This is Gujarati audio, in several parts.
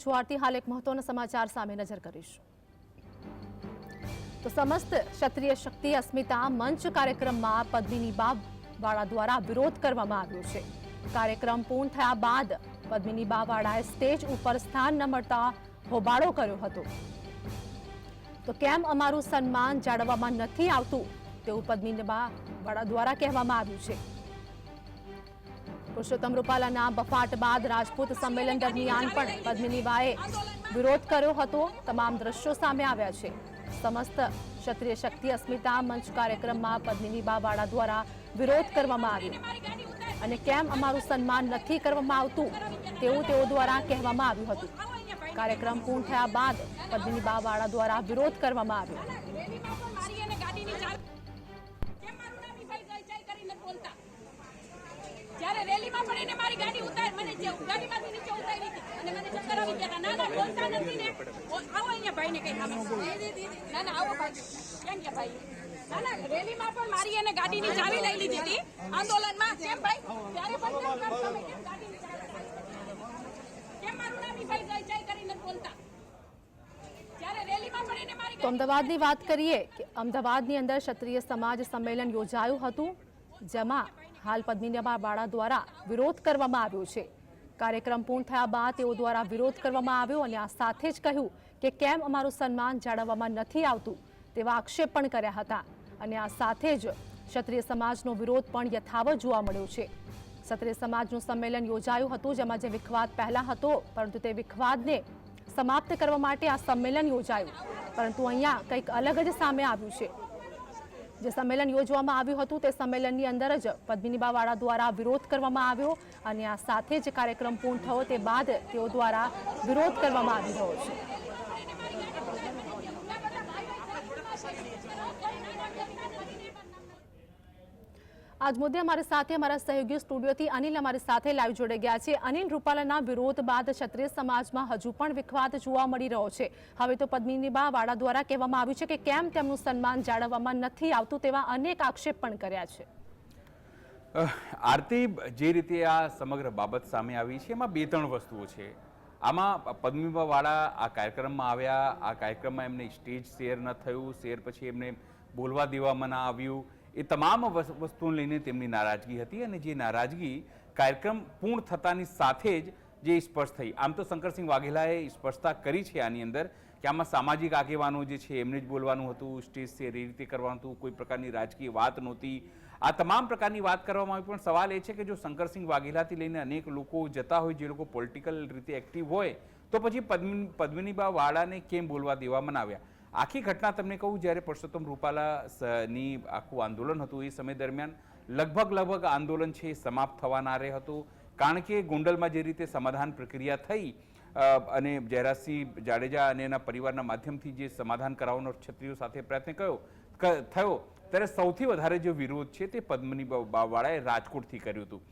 આરતી હાલ એક મહત્વના સમાચાર સામે નજર કરીશું તો સમસ્ત ક્ષત્રિય શક્તિ અસ્મિતા મંચ કાર્યક્રમમાં પદ્મિની બાવાળા દ્વારા વિરોધ કરવામાં આવ્યો છે। કાર્યક્રમ પૂર્ણ થયા બાદ પદ્મિની બાવાળાએ સ્ટેજ ઉપર સ્થાન ન મળતા હોબાળો કર્યો હતો। તો કેમ અમારું સન્માન જાળવવામાં નથી આવતું તેવું પદ્મિની બાવાળા દ્વારા કહેવામાં આવ્યું છે। પુરુષોત્તમ રૂપાલાના બફાટ બાદ રાજપૂત સંમેલન દરમિયાન પણ પદ્મિની બાએ વિરોધ કર્યો હતો। તમામ દ્રશ્યો સામે આવ્યા છે। સમસ્ત ક્ષત્રિય શક્તિ અસ્મિતા મંચ કાર્યક્રમમાં પદ્મિની બાવાળા દ્વારા વિરોધ કરવામાં આવ્યો અને કેમ અમારું સન્માન નથી કરવામાં આવતું તેવું તેઓ દ્વારા કહેવામાં આવ્યું હતું। કાર્યક્રમ પૂર્ણ થયા બાદ પદ્મિની બાવાળા દ્વારા વિરોધ કરવામાં આવ્યો। જ્યારે રેલીમાં પડીને મારી ગાડી ઉતાર મને જે ગાડીમાંથી નીચે ઉતારી હતી અને મને ચક્કર આવી ગયા ના ના બોલતા નથી ને આવો અહીંયા ભાઈને કઈ સામે ના ના આવો ભાઈ કેમ કે ભાઈ ના ના રેલીમાં પણ મારી એને ગાડીની ચાવી લઈ લીધી હતી આંદોલનમાં કેમ ભાઈ ત્યારે પણ તમે કેમ ગાડીની ચાવી કેમ મારું નામ ભાઈ જય જય કરીને બોલતા જ્યારે રેલીમાં પડીને મારી તો અમદાવાદની વાત કરીએ કે અમદાવાદની અંદર ક્ષત્રિય સમાજ સંમેલન યોજાયું હતું જેમાં હાલ પદ્મિની બાવાળા દ્વારા વિરોધ કરવામાં આવ્યો છે। કાર્યક્રમ પૂર્ણ થયા બાદ તેઓ દ્વારા વિરોધ કરવામાં આવ્યો અને આ સાથે જ કહ્યું કે કેમ અમારું સન્માન જાળવવામાં નથી આવતું તેવા આક્ષેપ પણ કર્યા હતા અને આ સાથે જ ક્ષત્રિય સમાજનો વિરોધ પણ યથાવત જોવા મળ્યો છે। ક્ષત્રિય સમાજનું સંમેલન યોજાયું હતું જેમાં જે વિખવાદ પહેલા હતો પરંતુ તે વિખવાદને સમાપ્ત કરવા માટે આ સંમેલન યોજાયું પરંતુ અહીંયા કંઈક અલગ જ સામે આવ્યું છે। જે સંમેલન યોજવામાં આવ્યું હતું તે સંમેલનની અંદર જ પદ્મિની બાવાળા દ્વારા વિરોધ કરવામાં આવ્યો અને આ સાથે જ કાર્યક્રમ પૂર્ણ થયો તે બાદ તેઓ દ્વારા વિરોધ કરવામાં આવી રહ્યો છે। આજ મુદ્દે અમારી સાથે અમારા સહયોગી સ્ટુડિયોથી અનિલ અમારી સાથે લાઈવ જોડાઈ ગયા છે। અનિલ, રૂપાલાના વિરોધ બાદ ક્ષત્રિય સમાજમાં હજુ પણ વિખવાદ જોવા મળી રહ્યો છે। હવે તો પદ્મિની બાવાળા દ્વારા કહેવામાં આવ્યું છે કે કેમ તેમનું સન્માન જાળવવામાં નથી આવતું તેવા અનેક આક્ષેપ પણ કર્યા છે। આરતી, જે રીતે આ સમગ્ર બાબત સામે આવી છે એમાં બે ત્રણ વસ્તુઓ છે। આમાં પદ્મિની બાવાળા આ કાર્યક્રમમાં આવ્યા, આ કાર્યક્રમમાં એમને સ્ટેજ શેર ન થયું, શેર પછી એમને બોલવા દેવામાં ના આવ્યું, એ તમામ વસ્તુઓને લઈને તેમની નારાજગી હતી અને જે નારાજગી કાર્યક્રમ પૂર્ણ થતાની સાથે જ જે સ્પષ્ટ થઈ। આમ તો શંકરસિંહ વાઘેલાએ સ્પષ્ટતા કરી છે આની અંદર કે આમાં સામાજિક આગેવાનો જે છે એમને જ બોલવાનું હતું, સ્ટેજ શેર એ રીતે કરવાનું હતું, કોઈ પ્રકારની રાજકીય વાત નહોતી। આ તમામ પ્રકારની વાત કરવામાં આવી પણ સવાલ એ છે કે જો શંકરસિંહ વાઘેલાથી લઈને અનેક લોકો જતા હોય, જે લોકો પોલિટિકલ રીતે એક્ટિવ હોય, તો પછી પદ્મિની બાવાળાને કેમ બોલવા દેવામાં આવ્યા? આખી ઘટના તમને કહું, જ્યારે પુરુષોત્તમ રૂપાલાની આખું આંદોલન હતું એ સમય દરમિયાન લગભગ આંદોલન છે સમાપ્ત થવાના રહે હતું, કારણ કે ગોંડલમાં જે રીતે સમાધાન પ્રક્રિયા થઈ અને જયરાજસિંહ જાડેજા અને એના પરિવારના માધ્યમથી જે સમાધાન કરાવવાનો ક્ષત્રિયો સાથે પ્રયત્ન થયો ત્યારે સૌથી વધારે જે વિરોધ છે તે પદ્મિની બાવાળાએ રાજકોટથી કર્યું હતું।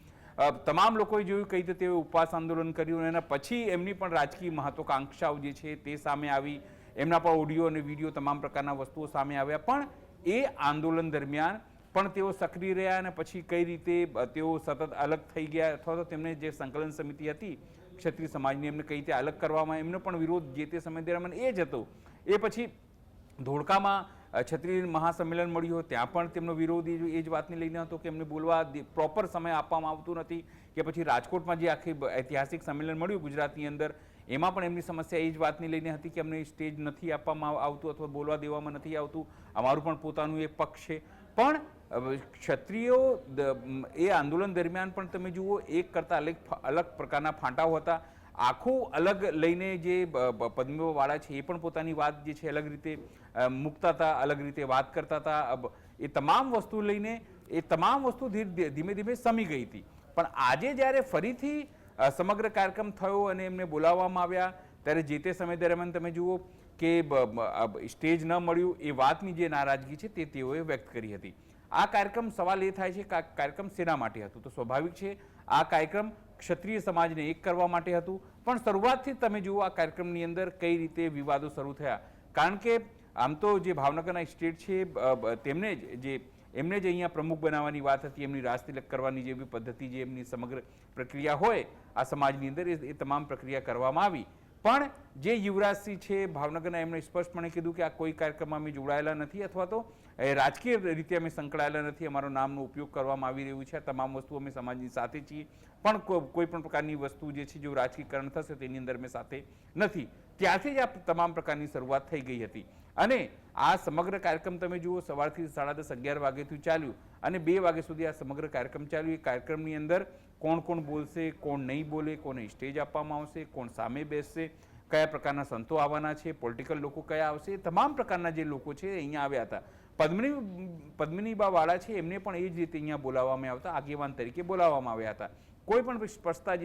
તમામ લોકોએ જોયું કઈ રીતે તેઓ ઉપવાસ આંદોલન કર્યું અને એના પછી એમની પણ રાજકીય મહત્વાકાંક્ષાઓ જે છે તે સામે આવી, એમના પર ઓડિયો અને વિડીયો તમામ પ્રકારના વસ્તુઓ સામે આવ્યા, પણ એ આંદોલન દરમિયાન પણ તેઓ સક્રિય રહ્યા અને પછી કઈ રીતે તેઓ સતત અલગ થઈ ગયા અથવા તો તેમને જે સંકલન સમિતિ હતી ક્ષત્રિય સમાજની એમને કઈ રીતે અલગ કરવામાં એમનો પણ વિરોધ જે તે સમય દરમિયાન એ જ હતો। એ પછી ધોળકામાં ક્ષત્રિય મહાસંમેલન મળ્યું ત્યાં પણ તેમનો વિરોધ એ જ વાતને લઈને હતો કે એમને બોલવા પ્રોપર સમય આપવામાં આવતું નથી, કે પછી રાજકોટમાં જે આખી ઐતિહાસિક સંમેલન મળ્યું ગુજરાતની અંદર એમાં પણ એમની સમસ્યા એ જ વાતની લઈને હતી કે અમને સ્ટેજ નથી આપવામાં આવતું અથવા બોલવા દેવામાં નથી આવતું, અમારું પણ પોતાનું એક પક્ષ છે। પણ ક્ષત્રિયો એ આંદોલન દરમિયાન પણ તમે જુઓ એક કરતાં અલગ પ્રકારના ફાંટાઓ હતા। આખું અલગ લઈને જે પદ્મિની બાવાળા છે એ પણ પોતાની વાત જે છે અલગ રીતે મૂકતા હતા, અલગ રીતે વાત કરતા હતા। એ તમામ વસ્તુ લઈને એ તમામ વસ્તુ ધીમે ધીમે સમી ગઈ હતી, પણ આજે જ્યારે ફરીથી સમગ્ર કાર્યક્રમ થયો અને એમને બોલાવવામાં આવ્યા ત્યારે જે તે સમય દરમિયાન તમે જુઓ કે સ્ટેજ ન મળ્યું એ વાતની જે નારાજગી છે તે તેઓએ વ્યક્ત કરી હતી। આ કાર્યક્રમ સવાલ એ થાય છે કે આ કાર્યક્રમ શેના માટે હતું? તો સ્વાભાવિક છે આ કાર્યક્રમ ક્ષત્રિય સમાજને એક કરવા માટે હતું, પણ શરૂઆતથી તમે જુઓ આ કાર્યક્રમની અંદર કઈ રીતે વિવાદો શરૂ થયા, કારણ કે આમ તો જે ભાવનગરના સ્ટેટ છે તેમને જ એમને જ અહીંયા પ્રમુખ બનાવવાની વાત હતી, એમની રાજતિલક કરવાની જેવી પદ્ધતિ જે એમની સમગ્ર પ્રક્રિયા હોય આ સમાજની અંદર એ તમામ પ્રક્રિયા કરવામાં આવી, પણ જે યુવરાજસિંહ છે ભાવનગરના, એમણે સ્પષ્ટપણે કીધું કે આ કોઈ કાર્યક્રમમાં અમે જોડાયેલા નથી અથવા તો રાજકીય રીતે અમે સંકળાયેલા નથી, અમારો નામનો ઉપયોગ કરવામાં આવી રહ્યું છે, આ તમામ વસ્તુ અમે સમાજની સાથે છીએ, પણ કોઈ પણ પ્રકારની વસ્તુ જે છે જો રાજકીયકરણ થશે તેની અંદર અમે સાથે નથી. ત્યારથી જ આ તમામ પ્રકારની શરૂઆત થઈ ગઈ હતી. અને આ સમગ્ર કાર્યક્રમ તમે જુઓ, સવારથી 10:30 11 વાગ્યાથી ચાલ્યું અને 2 વાગ્યા સુધી આ સમગ્ર કાર્યક્રમ ચાલ્યું. એ કાર્યક્રમની અંદર કોણ કોણ બોલશે, કોણ નહીં બોલે, કોને સ્ટેજ આપવામાં આવશે, કોણ સામે બેસશે, કયા પ્રકારના સંતો આવવાના છે, પોલિટિકલ લોકો કયા આવશે, એ તમામ પ્રકારના જે લોકો છે અહીંયા આવ્યા હતા. પદ્મિનીબા વાળા છે એમને પણ એ જ રીતે અહીંયા બોલાવવામાં આવતા, આગેવાન તરીકે બોલાવવામાં આવ્યા હતા. કોઈ પણ સ્પષ્ટતા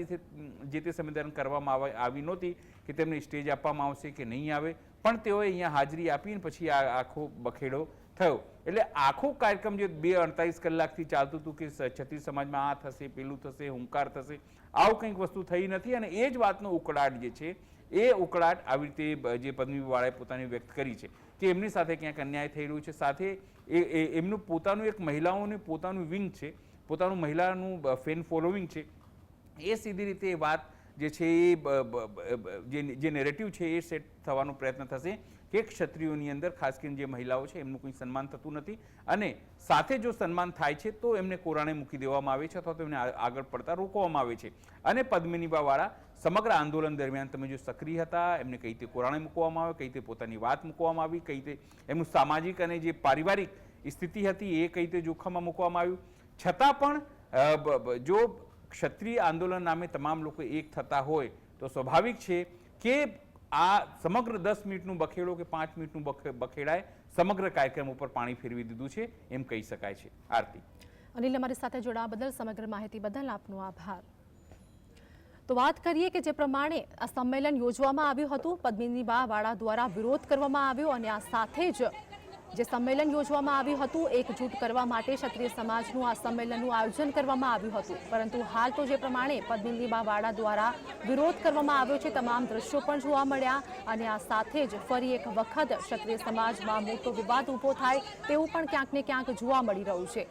જે તે સંવિધાન કરવામાં આવી નહોતી કે તેમને સ્ટેજ આપવામાં આવશે કે નહીં આવે, પણ તેઓએ અહીંયા હાજરી આપીને પછી આ આખો બખેડો થયો. એટલે આખો કાર્યક્રમ જે 2-48 કલાકથી ચાલતું હતું કે ક્ષત્રિય સમાજમાં આ થશે, પેલું થશે, હુંકાર થશે, આવું કંઈક વસ્તુ થઈ નથી. અને એ જ વાતનો ઉકળાટ જે છે એ ઉકળાટ આવી રીતે જે પદ્મિનીવાળાએ પોતાની વ્યક્ત કરી છે કે એમની સાથે ક્યાંક અન્યાય થઈ રહ્યું છે. સાથે એમનું પોતાનું એક મહિલાઓને પોતાનું વિંગ છે, પોતાનું મહિલાનું ફેન ફોલોવિંગ છે. એ સીધી રીતે એ વાત જે છે એ જે નેરેટિવ છે એ સેટ થવાનો પ્રયત્ન થશે કે ક્ષત્રિયોની અંદર ખાસ કરીને જે મહિલાઓ છે એમનું કોઈ સન્માન થતું નથી, અને સાથે જો સન્માન થાય છે તો એમને કોરાણે મૂકી દેવામાં આવે છે અથવા તો એમને આગળ પડતા રોકવામાં આવે છે. અને પદ્મિનીબાવાળા સમગ્ર આંદોલન દરમિયાન તમે જો સક્રિય હતા, એમને કઈ રીતે કોરાણે મૂકવામાં આવે, કઈ રીતે પોતાની વાત મૂકવામાં આવી, કઈ રીતે એમનું સામાજિક અને જે પારિવારિક સ્થિતિ હતી એ કઈ રીતે જોખમમાં મૂકવામાં આવ્યું. છતાં પણ જો ક્ષત્રિય આંદોલન નામે તમામ લોકો એક થતા હોય તો સ્વાભાવિક છે કે આ સમગ્ર 10 મિનિટનું બખેડો કે 5 મિનિટનું બખેડાએ સમગ્ર કાર્યક્રમ ઉપર પાણી ફેરવી દીધું છે એમ કહી શકાય છે. આરતી. અનિલ, અમારી સાથે જોડાવા બદલ, સમગ્ર માહિતી બદલ આપનો આભાર. તો વાત કરીએ કે જે પ્રમાણે આ સંમેલન યોજવામાં આવ્યું હતું, પદ્મિનીબા વાળા દ્વારા વિરોધ કરવામાં આવ્યો અને આ સાથે જ જે સંમેલન યોજવામાં આવ્યું હતું એકજૂટ કરવા માટે ક્ષત્રિય સમાજનું આ સંમેલનનું આયોજન કરવામાં આવ્યું હતું. પરંતુ હાલ તો જે પ્રમાણે પદ્મિનીબા વાળા દ્વારા વિરોધ કરવામાં આવ્યો છે, તમામ દ્રશ્યો પણ જોવા મળ્યા અને આ સાથે જ ફરી એક વખત ક્ષત્રિય સમાજમાં મોટો વિવાદ ઊભો થાય તેવું પણ ક્યાંક ને ક્યાંક જોવા મળી રહ્યું છે.